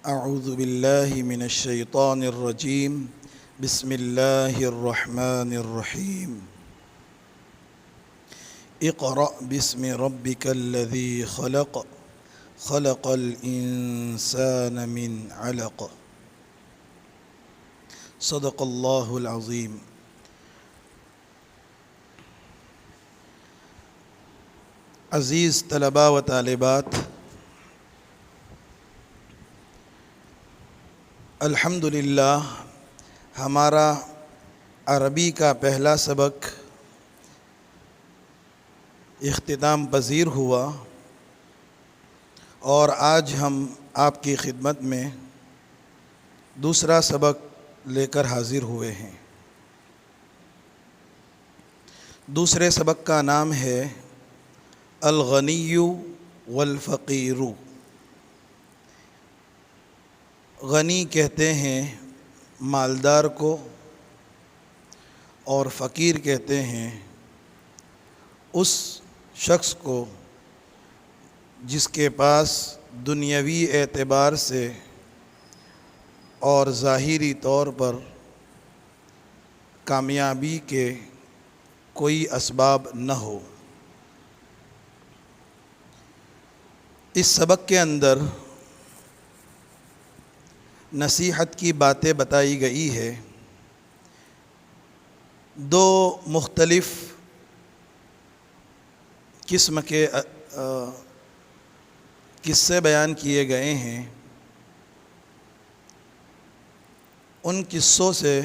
أعوذ بالله من الشيطان الرجيم بسم الله الرحمن الرحيم اقرأ باسم ربك الذي خلق خلق الإنسان من علق صدق الله العظيم۔ عزیز طلباء و طالبات، الحمدللہ ہمارا عربی کا پہلا سبق اختتام پذیر ہوا اور آج ہم آپ کی خدمت میں دوسرا سبق لے کر حاضر ہوئے ہیں۔ دوسرے سبق کا نام ہے الغنی والفقیر۔ غنی کہتے ہیں مالدار کو اور فقیر کہتے ہیں اس شخص کو جس کے پاس دنیاوی اعتبار سے اور ظاہری طور پر کامیابی کے کوئی اسباب نہ ہو۔ اس سبق کے اندر نصیحت کی باتیں بتائی گئی ہے۔ دو مختلف قسم کے قصے بیان کیے گئے ہیں۔ ان قصوں سے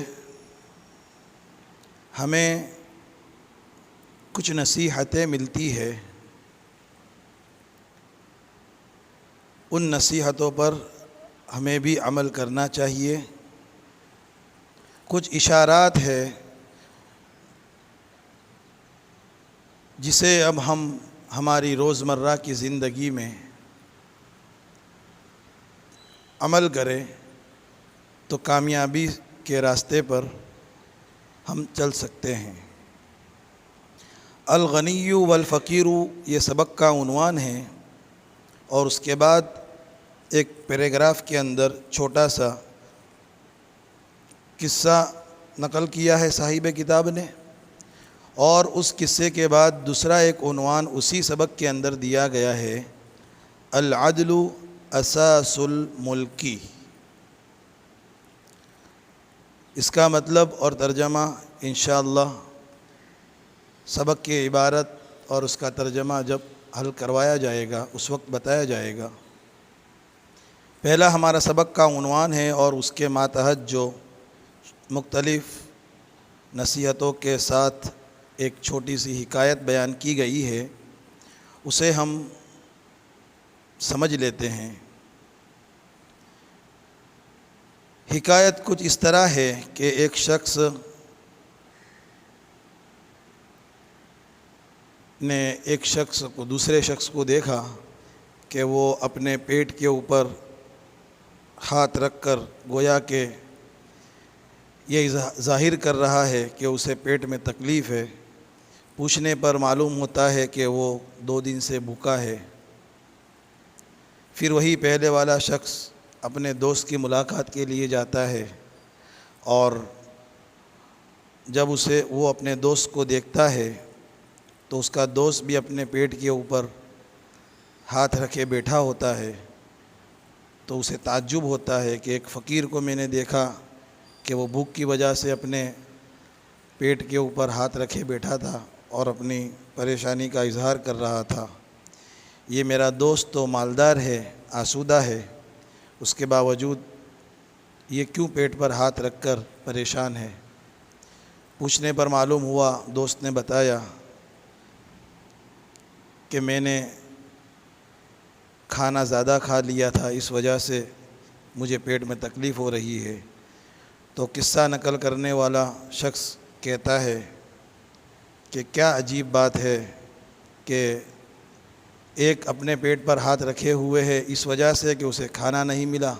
ہمیں کچھ نصیحتیں ملتی ہے۔ ان نصیحتوں پر ہمیں بھی عمل کرنا چاہیے۔ کچھ اشارات ہے جسے اب ہم ہماری روزمرہ کی زندگی میں عمل کریں تو کامیابی کے راستے پر ہم چل سکتے ہیں۔ الغنی والفقیر یہ سبق کا عنوان ہے، اور اس کے بعد ایک پیراگراف کے اندر چھوٹا سا قصہ نقل کیا ہے صاحب کتاب نے، اور اس قصے کے بعد دوسرا ایک عنوان اسی سبق کے اندر دیا گیا ہے، العدل اساس الملکی۔ اس کا مطلب اور ترجمہ انشاءاللہ سبق کی عبارت اور اس کا ترجمہ جب حل کروایا جائے گا اس وقت بتایا جائے گا۔ پہلا ہمارا سبق کا عنوان ہے، اور اس کے ماتحت جو مختلف نصیحتوں کے ساتھ ایک چھوٹی سی حکایت بیان کی گئی ہے، اسے ہم سمجھ لیتے ہیں۔ حکایت کچھ اس طرح ہے کہ ایک شخص نے ایک شخص کو دوسرے شخص کو دیکھا کہ وہ اپنے پیٹ کے اوپر ہاتھ رکھ کر گویا کہ یہ ظاہر کر رہا ہے کہ اسے پیٹ میں تکلیف ہے۔ پوچھنے پر معلوم ہوتا ہے کہ وہ 2 دن سے بھوکا ہے۔ پھر وہی پہلے والا شخص اپنے دوست کی ملاقات کے لیے جاتا ہے، اور جب وہ اپنے دوست کو دیکھتا ہے تو اس کا دوست بھی اپنے پیٹ کے اوپر ہاتھ رکھے بیٹھا ہوتا ہے۔ تو اسے تعجب ہوتا ہے کہ ایک فقیر کو میں نے دیکھا کہ وہ بھوک کی وجہ سے اپنے پیٹ کے اوپر ہاتھ رکھے بیٹھا تھا اور اپنی پریشانی کا اظہار کر رہا تھا۔ یہ میرا دوست تو مالدار ہے، آسودہ ہے، اس کے باوجود یہ کیوں پیٹ پر ہاتھ رکھ کر پریشان ہے؟ پوچھنے پر معلوم ہوا، دوست نے بتایا کہ میں نے کھانا زیادہ کھا لیا تھا، اس وجہ سے مجھے پیٹ میں تکلیف ہو رہی ہے۔ تو قصہ نقل کرنے والا شخص کہتا ہے کہ کیا عجیب بات ہے کہ ایک اپنے پیٹ پر ہاتھ رکھے ہوئے ہے اس وجہ سے کہ اسے کھانا نہیں ملا،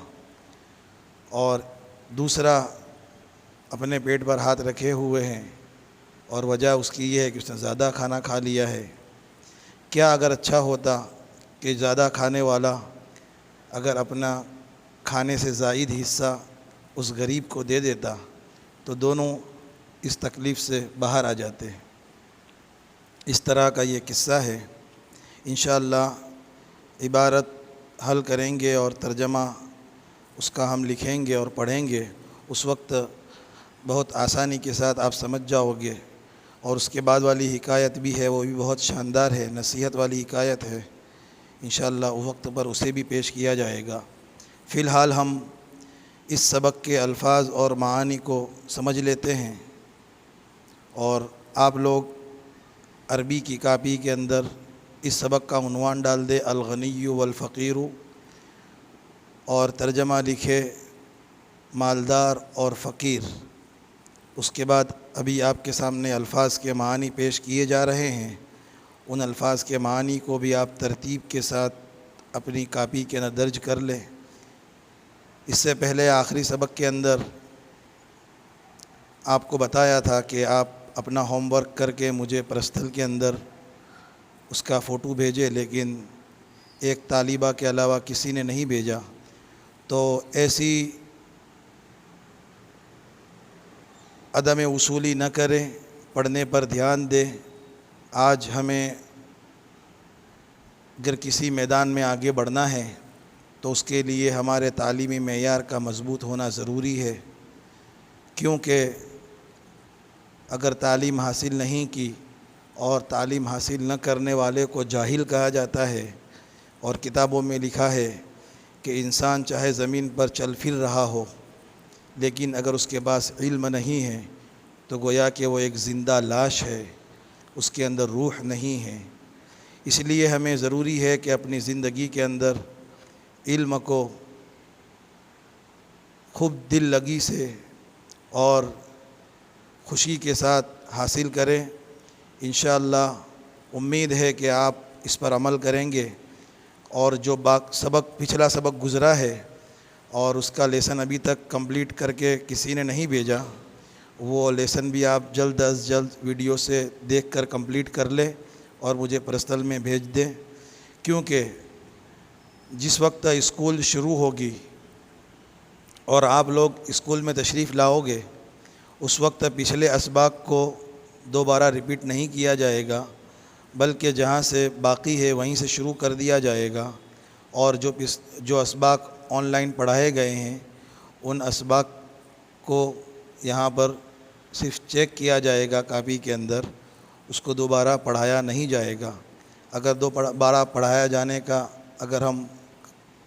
اور دوسرا اپنے پیٹ پر ہاتھ رکھے ہوئے ہیں اور وجہ اس کی یہ ہے کہ اس نے زیادہ کھانا کھا لیا ہے۔ کیا اگر اچھا ہوتا کہ زیادہ کھانے والا اگر اپنا کھانے سے زائد حصہ اس غریب کو دے دیتا تو دونوں اس تکلیف سے باہر آ جاتے۔ اس طرح کا یہ قصہ ہے۔ انشاءاللہ عبارت حل کریں گے اور ترجمہ اس کا ہم لکھیں گے اور پڑھیں گے، اس وقت بہت آسانی کے ساتھ آپ سمجھ جاؤ گے۔ اور اس کے بعد والی حکایت بھی ہے، وہ بھی بہت شاندار ہے، نصیحت والی حکایت ہے۔ انشاءاللہ اس وقت پر اسے بھی پیش کیا جائے گا۔ فی الحال ہم اس سبق کے الفاظ اور معانی کو سمجھ لیتے ہیں، اور آپ لوگ عربی کی کاپی کے اندر اس سبق کا عنوان ڈال دے الغنی والفقیر، اور ترجمہ لکھے مالدار اور فقیر۔ اس کے بعد ابھی آپ کے سامنے الفاظ کے معانی پیش کیے جا رہے ہیں، ان الفاظ کے معانی کو بھی آپ ترتیب کے ساتھ اپنی کاپی کے اندر درج کر لیں۔ اس سے پہلے آخری سبق کے اندر آپ کو بتایا تھا کہ آپ اپنا ہوم ورک کر کے مجھے پرستل کے اندر اس کا فوٹو بھیجے، لیکن ایک طالبہ کے علاوہ کسی نے نہیں بھیجا۔ تو ایسی عدم وصولی نہ کریں، پڑھنے پر دھیان دیں۔ آج ہمیں اگر کسی میدان میں آگے بڑھنا ہے تو اس کے لیے ہمارے تعلیمی معیار کا مضبوط ہونا ضروری ہے، کیونکہ اگر تعلیم حاصل نہیں کی اور تعلیم حاصل نہ کرنے والے کو جاہل کہا جاتا ہے، اور کتابوں میں لکھا ہے کہ انسان چاہے زمین پر چل پھر رہا ہو لیکن اگر اس کے پاس علم نہیں ہے تو گویا کہ وہ ایک زندہ لاش ہے، اس کے اندر روح نہیں ہے۔ اس لیے ہمیں ضروری ہے کہ اپنی زندگی کے اندر علم کو خوب دل لگی سے اور خوشی کے ساتھ حاصل کریں۔ انشاءاللہ امید ہے کہ آپ اس پر عمل کریں گے، اور جو پچھلا سبق گزرا ہے اور اس کا لیسن ابھی تک کمپلیٹ کر کے کسی نے نہیں بھیجا، وہ لیسن بھی آپ جلد از جلد ویڈیو سے دیکھ کر کمپلیٹ کر لیں اور مجھے پرسنل میں بھیج دیں، کیونکہ جس وقت اسکول شروع ہوگی اور آپ لوگ اسکول میں تشریف لاؤ گے، اس وقت پچھلے اسباق کو دوبارہ ریپیٹ نہیں کیا جائے گا، بلکہ جہاں سے باقی ہے وہیں سے شروع کر دیا جائے گا، اور جو اسباق آن لائن پڑھائے گئے ہیں ان اسباق کو یہاں پر صرف چیک کیا جائے گا کاپی کے اندر، اس کو دوبارہ پڑھایا نہیں جائے گا۔ اگر دوبارہ پڑھایا جانے کا اگر ہم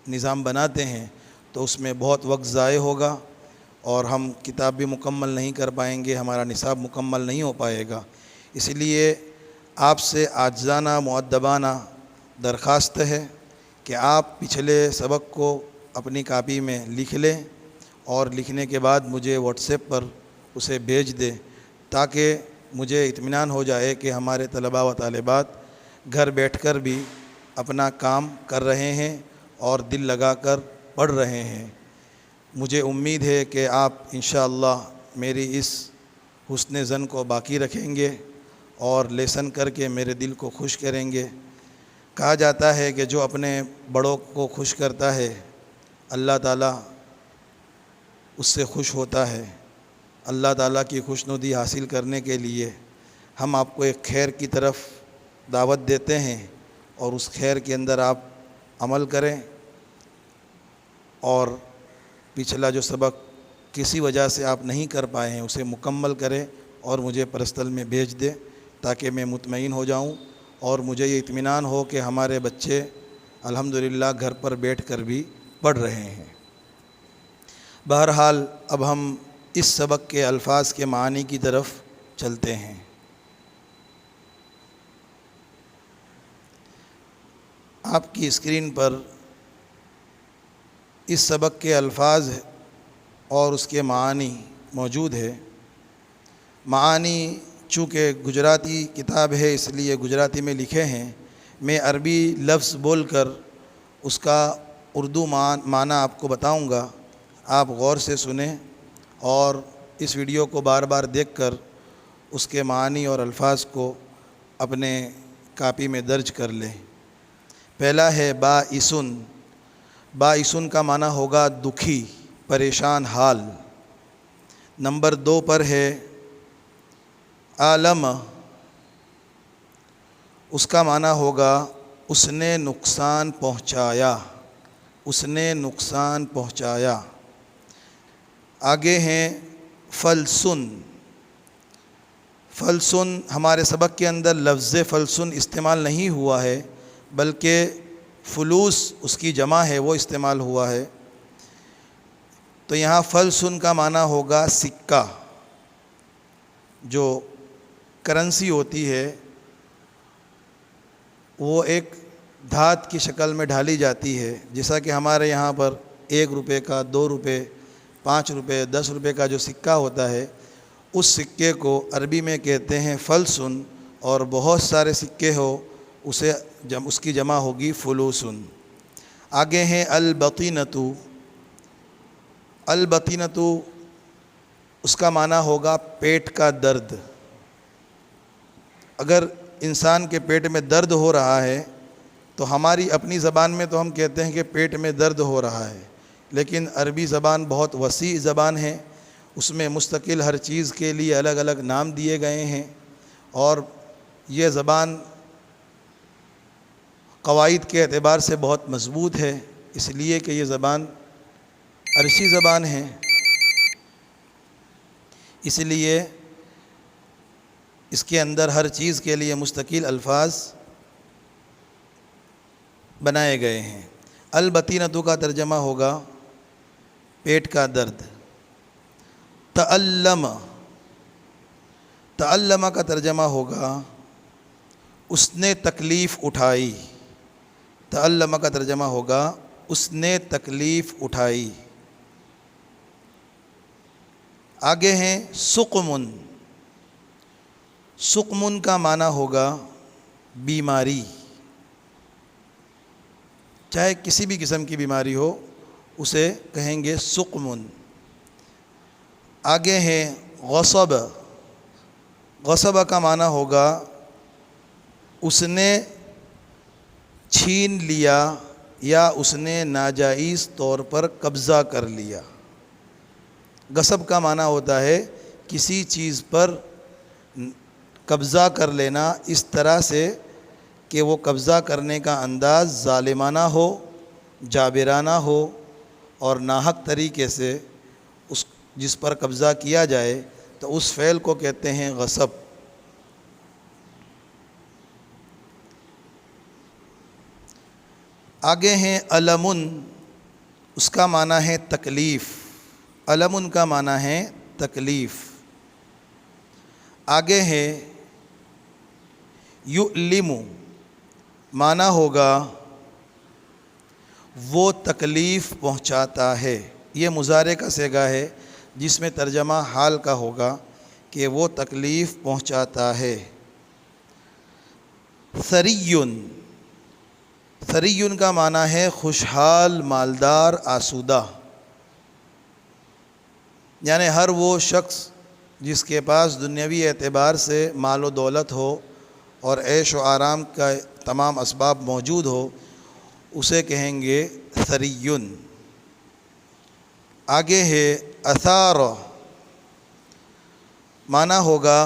نظام بناتے ہیں تو اس میں بہت وقت ضائع ہوگا اور ہم کتاب بھی مکمل نہیں کر پائیں گے، ہمارا نصاب مکمل نہیں ہو پائے گا۔ اس لیے آپ سے عاجزانہ مؤدبانہ درخواست ہے کہ آپ پچھلے سبق کو اپنی کاپی میں لکھ لیں، اور لکھنے کے بعد مجھے واٹس ایپ پر اسے بھیج دیں، تاکہ مجھے اطمینان ہو جائے کہ ہمارے طلباء و طالبات گھر بیٹھ کر بھی اپنا کام کر رہے ہیں اور دل لگا کر پڑھ رہے ہیں۔ مجھے امید ہے کہ آپ انشاءاللہ میری اس حسن ظن کو باقی رکھیں گے اور لیسن کر کے میرے دل کو خوش کریں گے۔ کہا جاتا ہے کہ جو اپنے بڑوں کو خوش کرتا ہے اللہ تعالیٰ اس سے خوش ہوتا ہے۔ اللہ تعالیٰ کی خوشنودی حاصل کرنے کے لیے ہم آپ کو ایک خیر کی طرف دعوت دیتے ہیں، اور اس خیر کے اندر آپ عمل کریں، اور پچھلا جو سبق کسی وجہ سے آپ نہیں کر پائے ہیں اسے مکمل کریں اور مجھے پرسنل میں بھیج دیں، تاکہ میں مطمئن ہو جاؤں اور مجھے یہ اطمینان ہو کہ ہمارے بچے الحمدللہ گھر پر بیٹھ کر بھی پڑھ رہے ہیں۔ بہرحال اب ہم اس سبق کے الفاظ کے معانی کی طرف چلتے ہیں۔ آپ کی اسکرین پر اس سبق کے الفاظ اور اس کے معانی موجود ہے۔ معانی چونکہ گجراتی کتاب ہے اس لیے گجراتی میں لکھے ہیں، میں عربی لفظ بول کر اس کا اردو معنی آپ کو بتاؤں گا، آپ غور سے سنیں اور اس ویڈیو کو بار بار دیکھ کر اس کے معانی اور الفاظ کو اپنے کاپی میں درج کر لیں۔ پہلا ہے باعثن۔ بائسن کا معنی ہوگا دکھی، پریشان حال۔ نمبر 2 پر ہے عالم، اس کا معنی ہوگا اس نے نقصان پہنچایا، اس نے نقصان پہنچایا۔ آگے ہیں فلسن۔ فلسن ہمارے سبق کے اندر لفظ فلسن استعمال نہیں ہوا ہے، بلکہ فلوس اس کی جمع ہے، وہ استعمال ہوا ہے۔ تو یہاں فلسن کا معنی ہوگا سکہ، جو کرنسی ہوتی ہے وہ ایک دھات کی شکل میں ڈھالی جاتی ہے، جیسا کہ ہمارے یہاں پر 1 روپے کا، 2 روپے، 5 روپے، 10 روپے کا جو سکہ ہوتا ہے، اس سکے کو عربی میں کہتے ہیں فلسن، اور بہت سارے سکے ہو اس کی جمع ہوگی فلوسن۔ آگے ہیں البطینتو۔ البطینتو اس کا معنی ہوگا پیٹ کا درد۔ اگر انسان کے پیٹ میں درد ہو رہا ہے تو ہماری اپنی زبان میں تو ہم کہتے ہیں کہ پیٹ میں درد ہو رہا ہے، لیکن عربی زبان بہت وسیع زبان ہے، اس میں مستقل ہر چیز کے لیے الگ الگ نام دیے گئے ہیں، اور یہ زبان قواعد کے اعتبار سے بہت مضبوط ہے، اس لیے کہ یہ زبان عرشی زبان ہے، اس لیے اس کے اندر ہر چیز کے لیے مستقل الفاظ بنائے گئے ہیں۔ البطینتو کا ترجمہ ہوگا پیٹ کا درد۔ تعلم، تعلم کا ترجمہ ہوگا اس نے تکلیف اٹھائی۔ تعلم کا ترجمہ ہوگا اس نے تکلیف اٹھائی۔ آگے ہیں سقمن۔ سقمن کا معنی ہوگا بیماری، چاہے کسی بھی قسم کی بیماری ہو اسے کہیں گے سقمن۔ آگے ہیں غصب۔ غصب کا معنی ہوگا اس نے چھین لیا یا اس نے ناجائز طور پر قبضہ کر لیا۔ غصب کا معنی ہوتا ہے کسی چیز پر قبضہ کر لینا اس طرح سے کہ وہ قبضہ کرنے کا انداز ظالمانہ ہو، جابرانہ ہو، اور ناحق طریقے سے جس پر قبضہ کیا جائے تو اس فعل کو کہتے ہیں غصب۔ آگے ہیں علمن، اس کا معنی ہے تکلیف۔ علمن کا معنی ہے تکلیف۔ آگے ہے یؤلم، معنی ہوگا وہ تکلیف پہنچاتا ہے۔ یہ مضارع کا صیغہ ہے جس میں ترجمہ حال کا ہوگا کہ وہ تکلیف پہنچاتا ہے۔ ثریٌ، ثریٌ کا معنی ہے خوشحال، مالدار، آسودہ، یعنی ہر وہ شخص جس کے پاس دنیاوی اعتبار سے مال و دولت ہو اور عیش و آرام کا تمام اسباب موجود ہو اسے کہیں گے ثریٌ۔ آگے ہے اثار، معنی ہوگا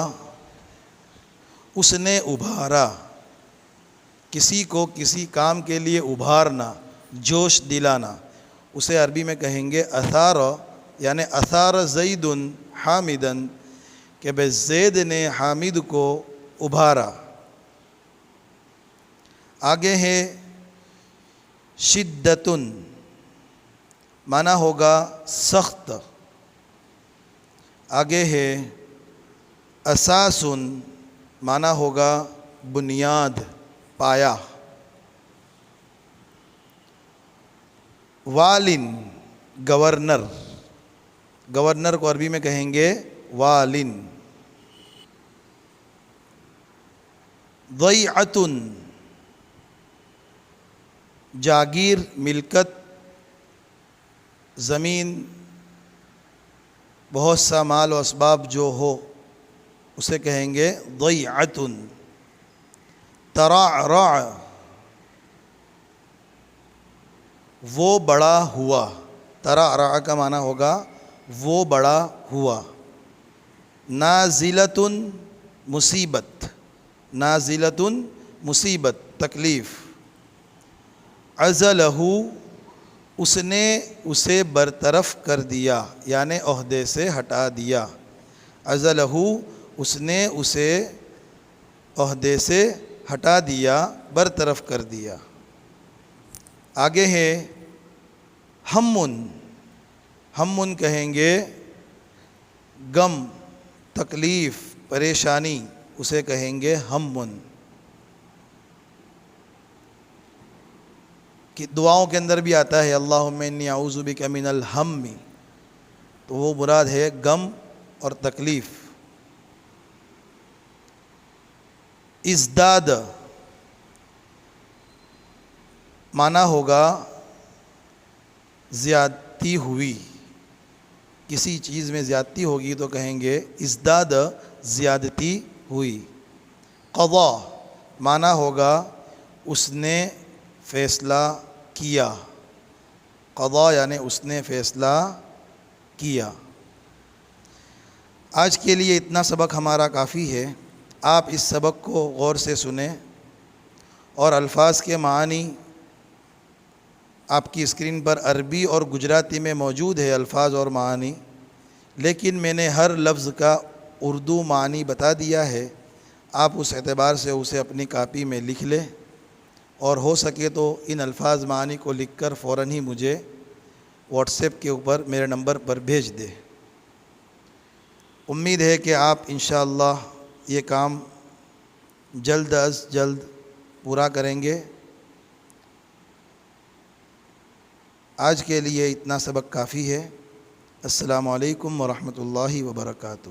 اس نے ابھارا، کسی کو کسی کام کے لیے ابھارنا، جوش دلانا، اسے عربی میں کہیں گے اثار، یعنی اثار زید حامدن، کہ بھئی زید نے حامد کو ابھارا۔ آگے ہے شدتن، معنی ہوگا سخت۔ آگے ہے اساسن، معنی ہوگا بنیاد، پایا۔ والن، گورنر، گورنر کو عربی میں کہیں گے والن۔ ضیعۃن، جاگیر، ملکت، زمین، بہت سا مال و اسباب جو ہو اسے کہیں گے ضیعۃن۔ ترعرع، وہ بڑا ہوا. ترعرع کا معنی ہوگا وہ بڑا ہوا. نازلۃ مصیبت، نازلۃ مصیبت تکلیف. عزلہ اس نے اسے برطرف کر دیا یعنی عہدے سے ہٹا دیا. عزلہ اس نے اسے عہدے سے ہٹا دیا، برطرف کر دیا. آگے ہے ہمن. ہمن کہیں گے غم، تکلیف، پریشانی، اسے کہیں گے ہمن. کہ دعاؤں کے اندر بھی آتا ہے اللہم انی اعوذ بک من الہم، تو وہ مراد ہے غم اور تکلیف. ازداد معنی ہوگا زیادتی ہوئی، کسی چیز میں زیادتی ہوگی تو کہیں گے ازداد، زیادتی ہوئی. قضا معنی ہوگا اس نے فیصلہ کیا. قضا یعنی اس نے فیصلہ کیا. آج کے لیے اتنا سبق ہمارا کافی ہے. آپ اس سبق کو غور سے سنیں اور الفاظ کے معانی آپ کی اسکرین پر عربی اور گجراتی میں موجود ہے الفاظ اور معانی، لیکن میں نے ہر لفظ کا اردو معنی بتا دیا ہے. آپ اس اعتبار سے اسے اپنی کاپی میں لکھ لیں اور ہو سکے تو ان الفاظ معانی کو لکھ کر فوراً ہی مجھے واٹس ایپ کے اوپر میرے نمبر پر بھیج دیں. امید ہے کہ آپ انشاءاللہ یہ کام جلد از جلد پورا کریں گے. آج کے لیے اتنا سبق کافی ہے. السلام علیکم ورحمۃ اللہ وبرکاتہ.